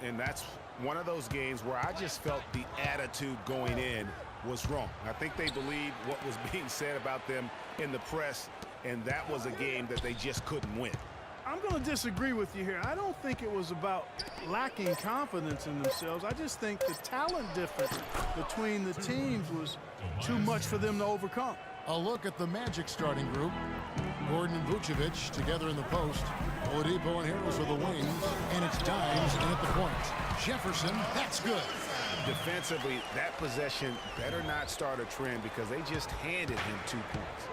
And that's one of those games where I just felt the attitude going in was wrong. I think they believed what was being said about them in the press, and that was a game that they just couldn't win. I'm going to disagree with you here. I don't think it was about lacking confidence in themselves. I just think the talent difference between the teams was too much for them to overcome. A look at the Magic starting group. Gordon and Vucevic together in the post. Oladipo and Harris are the wings, and it's Dimes in at the point. Jefferson, that's good. Defensively, that possession better not start a trend because they just handed him 2 points.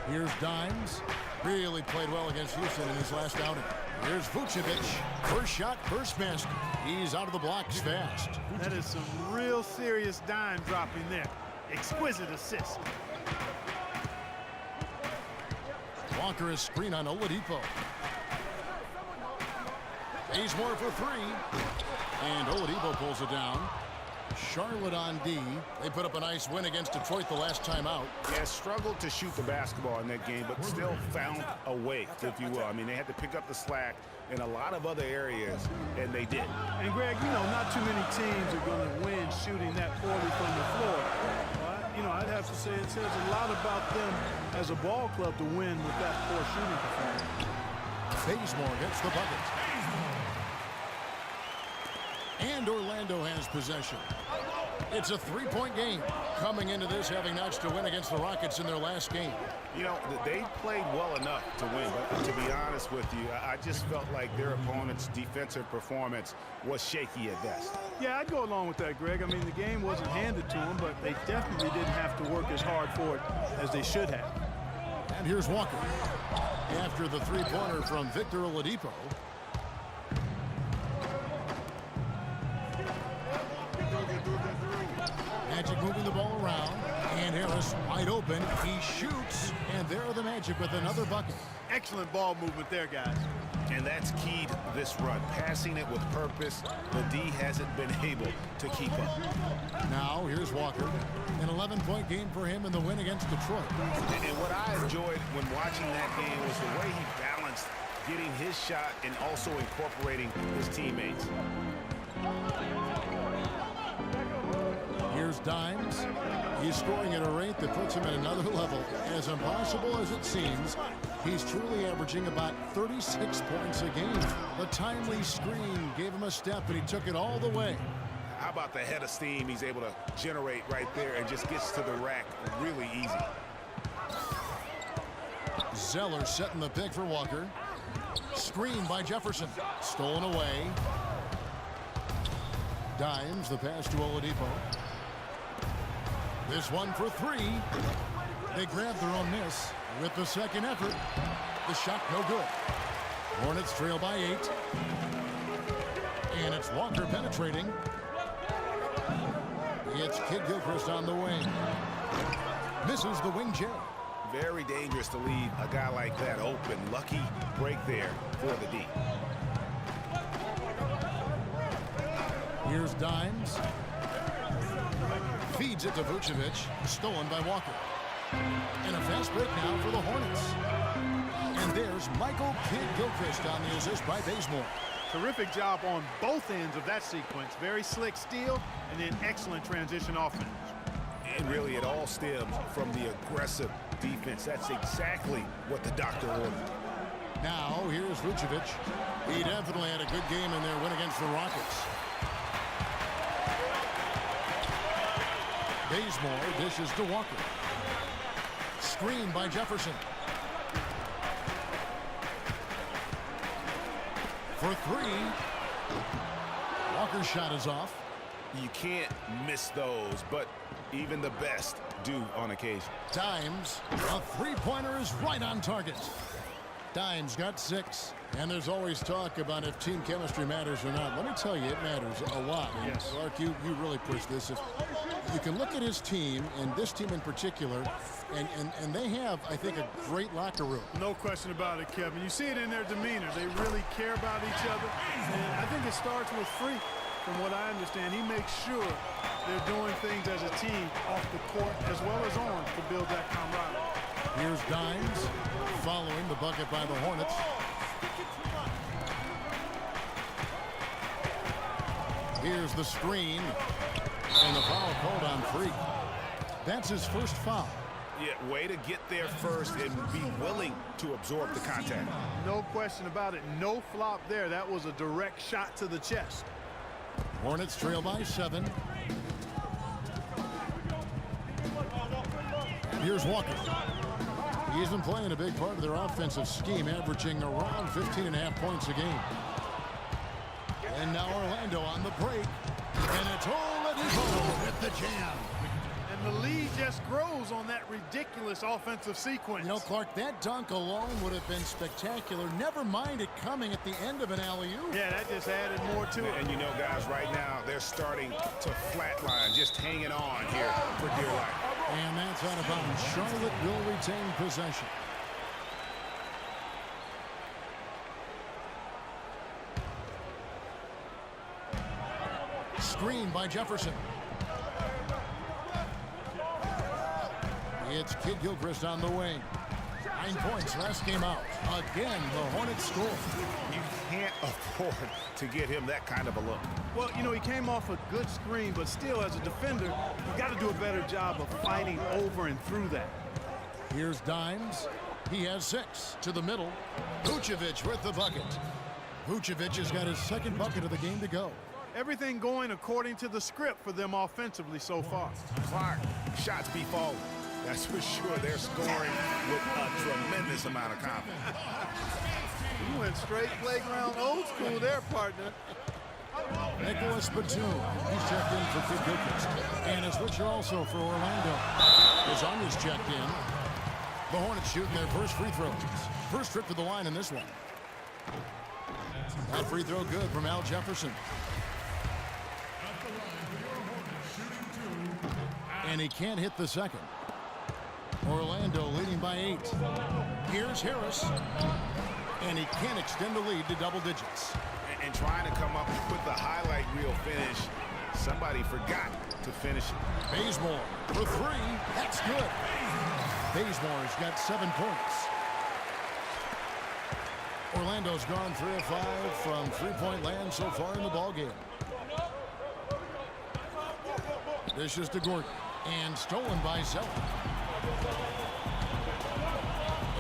Here's Dimes. Really played well against Houston in his last outing. Here's Vucevic. First shot, first basket. He's out of the blocks fast. That is some real serious dime dropping there. Exquisite assist. Walker is screen on Oladipo. Bazemore for three. And Oladipo pulls it down. Charlotte on D. They put up a nice win against Detroit the last time out. Yeah, struggled to shoot the basketball in that game, but still found a way, if you will. I mean, they had to pick up the slack in a lot of other areas, and they did. And, Greg, you know, not too many teams are going to win shooting that poorly from the floor. You know, I'd have to say it says a lot about them as a ball club to win with that poor shooting performance. Bazemore gets the bucket. And Orlando has possession. It's a three-point game. Coming into this, having notched a win against the Rockets in their last game. You know, they played well enough to win, but to be honest with you, I just felt like their opponent's defensive performance was shaky at best. Yeah, I'd go along with that, Greg. I mean, the game wasn't handed to them, but they definitely didn't have to work as hard for it as they should have. And here's Walker. After the three-pointer from Victor Oladipo. Magic moving the ball around, and Harris wide open. He shoots, and there are the Magic with another bucket. Excellent ball movement there, guys. And that's key to this run. Passing it with purpose, the D hasn't been able to keep up. Now, here's Walker. An 11-point game for him in the win against Detroit. And what I enjoyed when watching that game was the way he balanced getting his shot and also incorporating his teammates. Here's Dimes. He's scoring at a rate that puts him at another level. As impossible as it seems, he's truly averaging about 36 points a game. The timely screen gave him a step, and he took it all the way. How about the head of steam he's able to generate right there and just gets to the rack really easy. Zeller setting the pick for Walker. Screen by Jefferson. Stolen away. Dimes, the pass to Oladipo. This one for three. They grab their own miss with the second effort. The shot no good. Hornets trail by 8. And it's Walker penetrating. It's Kid Gilchrist on the wing. Misses the wing J. Very dangerous to leave a guy like that open. Lucky break there for the D. Here's Dimes. Feeds it to Vucevic. Stolen by Walker. And a fast break now for the Hornets. And there's Michael Kid Gilchrist on the assist by Bazemore. Terrific job on both ends of that sequence. Very slick steal and then excellent transition offense. And really it all stems from the aggressive defense. That's exactly what the doctor ordered. Now here's Vucevic. He definitely had a good game in their win against the Rockets. Bazemore dishes to Walker. Screen by Jefferson. For three. Walker's shot is off. You can't miss those, but even the best do on occasion. Dimes, a three-pointer is right on target. Dimes got 6, and there's always talk about if team chemistry matters or not. Let me tell you, it matters a lot. And yes. Clark, you really push this. If you can look at his team, and this team in particular, and they have, I think, a great locker room. No question about it, Kevin. You see it in their demeanor. They really care about each other. And I think it starts with Free. From what I understand, he makes sure they're doing things as a team off the court as well as on to build that camaraderie. Here's Dimes following the bucket by the Hornets. Here's the screen. And the foul called on Freak. That's his first foul. Yeah, way to get there first and be willing to absorb the contact. No question about it. No flop there. That was a direct shot to the chest. Hornets trail by 7. Here's Walker. He's been playing a big part of their offensive scheme, averaging around 15.5 points a game. And now Orlando on the break. And it's Oladipo with the jam. And the lead just grows on that ridiculous offensive sequence. You know, Clark, that dunk alone would have been spectacular. Never mind it coming at the end of an alley-oop. Yeah, that just added more to it. And you know, guys, right now, they're starting to flatline, just hanging on here for dear life. And that's out of bounds. Charlotte will retain possession. Screen by Jefferson. It's Kid Gilchrist on the wing. 9 points last game out. Again, the Hornets score. You can't afford to get him that kind of a look. Well, you know, he came off a good screen, but still, as a defender, you got to do a better job of fighting over and through that. Here's Dimes. He has 6 to the middle. Vucevic with the bucket. Vucevic has got his second bucket of the game to go. Everything going according to the script for them offensively so far. Clark, shots be falling. That's for sure. They're scoring with a tremendous amount of confidence. You went straight playground old school there, partner. Nicholas Batum. He's checked in for Kid Gilchrist. And a switcher also for Orlando. His checked in. The Hornets shooting their first free throws. First trip to the line in this one. That free throw good from Al Jefferson. And he can't hit the second. Orlando leading by 8. Here's Harris. And he can't extend the lead to double digits. And trying to come up with the highlight reel finish, somebody forgot to finish it. Bazemore for 3. That's good. Bazemore's got 7 points. Orlando's gone 3 of 5 from three-point land so far in the ballgame. This is to Gordon. And stolen by Zeller.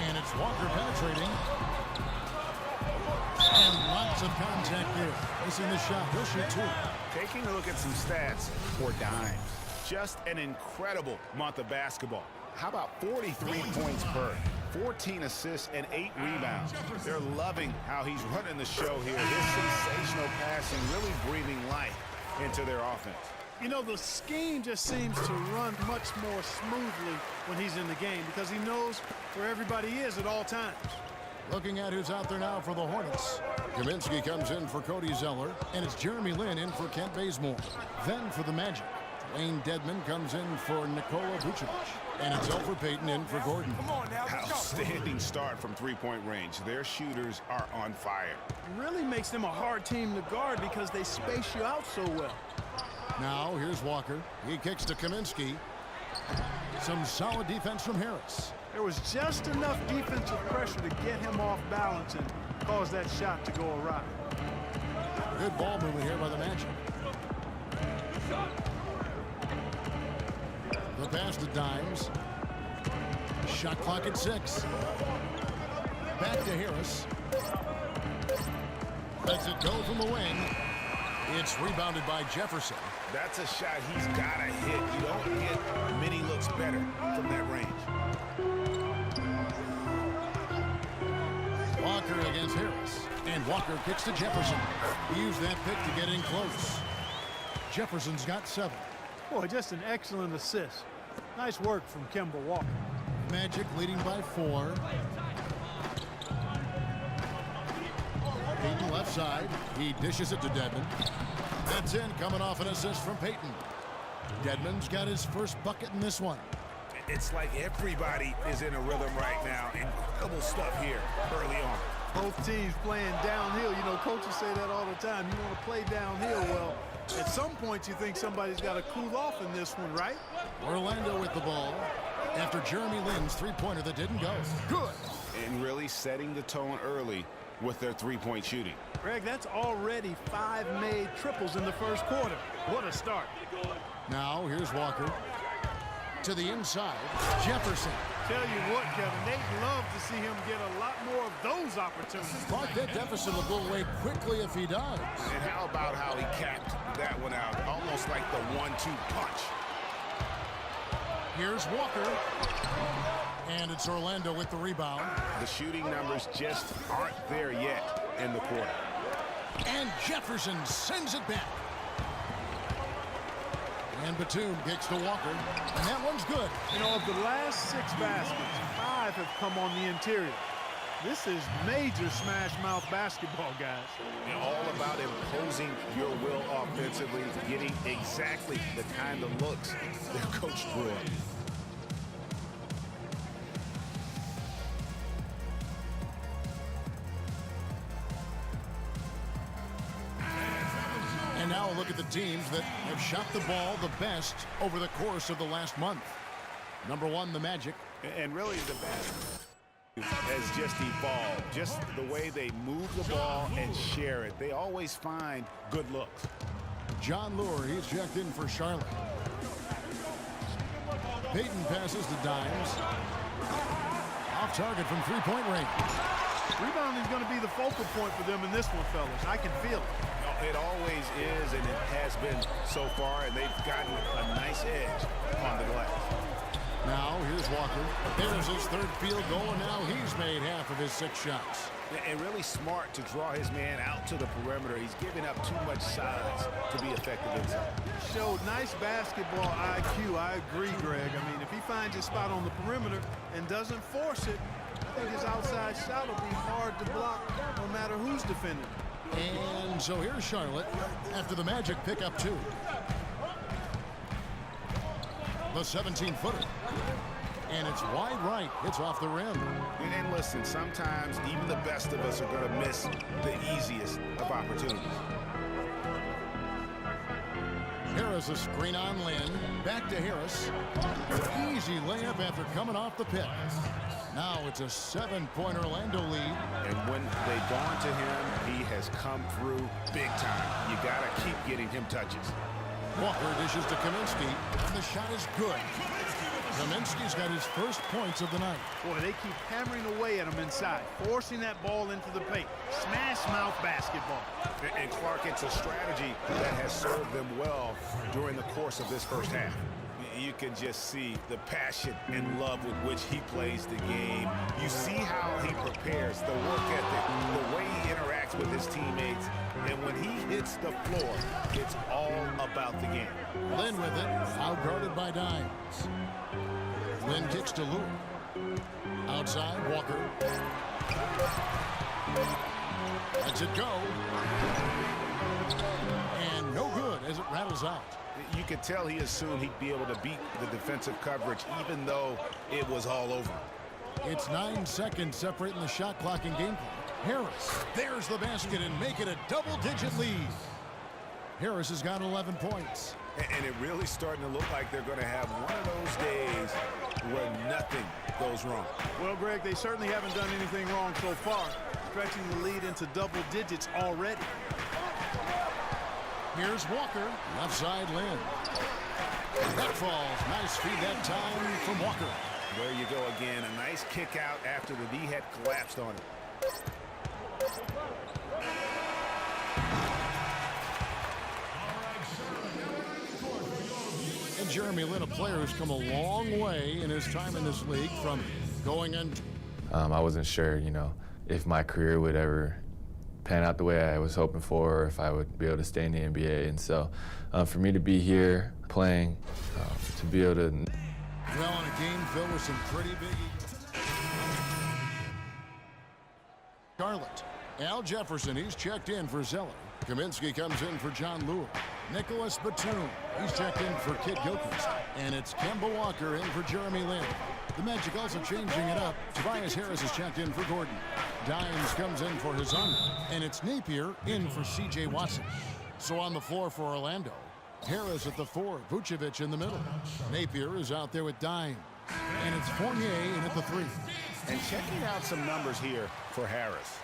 And it's Walker penetrating. And lots of contact there. Missing the shot. He'll shoot 2. Taking a look at some stats for Dimes. Just an incredible month of basketball. How about 43 points per, 14 assists, and 8 rebounds. They're loving how he's running the show here. His sensational passing really breathing life into their offense. You know, the scheme just seems to run much more smoothly when he's in the game because he knows where everybody is at all times. Looking at who's out there now for the Hornets. Kaminsky comes in for Cody Zeller, and it's Jeremy Lin in for Kent Bazemore. Then for the Magic, Wayne Dedman comes in for Nikola Vucevic, and it's Elfrid Payton in for Gordon. Come on now, outstanding start from three-point range. Their shooters are on fire. It really makes them a hard team to guard because they space you out so well. Now, here's Walker. He kicks to Kaminsky. Some solid defense from Harris. There was just enough defensive pressure to get him off balance and cause that shot to go awry. Good ball movement here by the Magic. The pass to Dimes. Shot clock at 6. Back to Harris. Lets it go from the wing. It's rebounded by Jefferson. That's a shot he's got to hit. You don't get many looks better from that range. Walker against Harris. And Walker kicks to Jefferson. He used that pick to get in close. Jefferson's got 7. Boy, just an excellent assist. Nice work from Kemba Walker. Magic leading by 4. Payton left side. He dishes it to Dedman. That's in, coming off an assist from Payton. Dedman's got his first bucket in this one. It's like everybody is in a rhythm right now. Incredible stuff here early on. Both teams playing downhill. You know, coaches say that all the time. You want to play downhill. Well, at some point you think somebody's got to cool off in this one, right? Orlando with the ball after Jeremy Lin's three-pointer that didn't go. Good. And really setting the tone early with their three-point shooting. Greg, that's already 5 made triples in the first quarter. What a start. Now here's Walker. To the inside, Jefferson. Tell you what, Kevin, they'd love to see him get a lot more of those opportunities. Clark, that deficit will go away quickly if he does. And how about how he capped that one out? Almost like the 1-2 punch. Here's Walker. And it's Orlando with the rebound. The shooting numbers just aren't there yet in the quarter. And Jefferson sends it back. And Batum kicks to Walker. And that one's good. You know, of the last 6 baskets, 5 have come on the interior. This is major smash-mouth basketball, guys. And all about imposing your will offensively, getting exactly the kind of looks their coach drew up. And now a look at the teams that have shot the ball the best over the course of the last month. Number 1, the Magic. And really the basketball has just evolved. Just the way they move the ball and share it. They always find good looks. John Lure, he's checked in for Charlotte. Peyton passes to Dimes. Off target from three-point range. Rebounding is going to be the focal point for them in this one, fellas. I can feel it. It always is, and it has been so far, and they've gotten a nice edge on the glass. Now, here's Walker. There's his 3rd field goal, and now he's made half of his 6 shots. And really smart to draw his man out to the perimeter. He's giving up too much size to be effective inside. Showed nice basketball IQ. I agree, Greg. I mean, if he finds his spot on the perimeter and doesn't force it, I think his outside shot will be hard to block no matter who's defending. And so here's Charlotte after the Magic pick up 2. The 17-footer. And it's wide right. It's off the rim. And listen, sometimes even the best of us are going to miss the easiest of opportunities. Harris a screen on Lynn. Back to Harris. Easy layup after coming off the pick. Now it's a 7-point Orlando lead. And when they've gone to him, he has come through big time. You got to keep getting him touches. Walker dishes to Kaminsky, and the shot is good. Kaminsky's got his first points of the night. Boy, they keep hammering away at him inside, forcing that ball into the paint. Smash-mouth basketball. And Clark, it's a strategy that has served them well during the course of this first half. You can just see the passion and love with which he plays the game. You see how he prepares, the work ethic, the way he interacts with his teammates. And when he hits the floor, it's all about the game. Lynn with it, out guarded by Dimes. Lynn kicks to Lure. Outside, Walker. Lets it go. And no good as it rattles out. You could tell he assumed he'd be able to beat the defensive coverage, even though it was all over. It's 9 seconds separating the shot clock and game clock. Harris, there's the basket and make it a double-digit lead. Harris has got 11 points. And it really starting to look like they're going to have one of those days where nothing goes wrong. Well, Greg, they certainly haven't done anything wrong so far, stretching the lead into double digits already. Here's Walker, left side Lynn. That falls. Nice feed that time from Walker. There you go again. A nice kick out after the knee had collapsed on it. And Jeremy Lin, a player who's come a long way in his time in this league from going in. I wasn't sure, if my career would ever pan out the way I was hoping for, or if I would be able to stay in the NBA. And so for me to be here playing, to be able to... Well, on a game filled with some pretty big... Charlotte. Al Jefferson, he's checked in for Zeller. Kaminsky comes in for John Lure. Nicholas Batum, he's checked in for Kid Gilchrist. And it's Kemba Walker in for Jeremy Lin. The Magic also changing it up. Tobias Harris is checked in for Gordon. Dimes comes in for Hazard. And it's Napier in for C.J. Watson. So on the floor for Orlando, Harris at the 4, Vucevic in the middle. Napier is out there with Dimes. And it's Fournier in at the 3. And checking out some numbers here for Harris.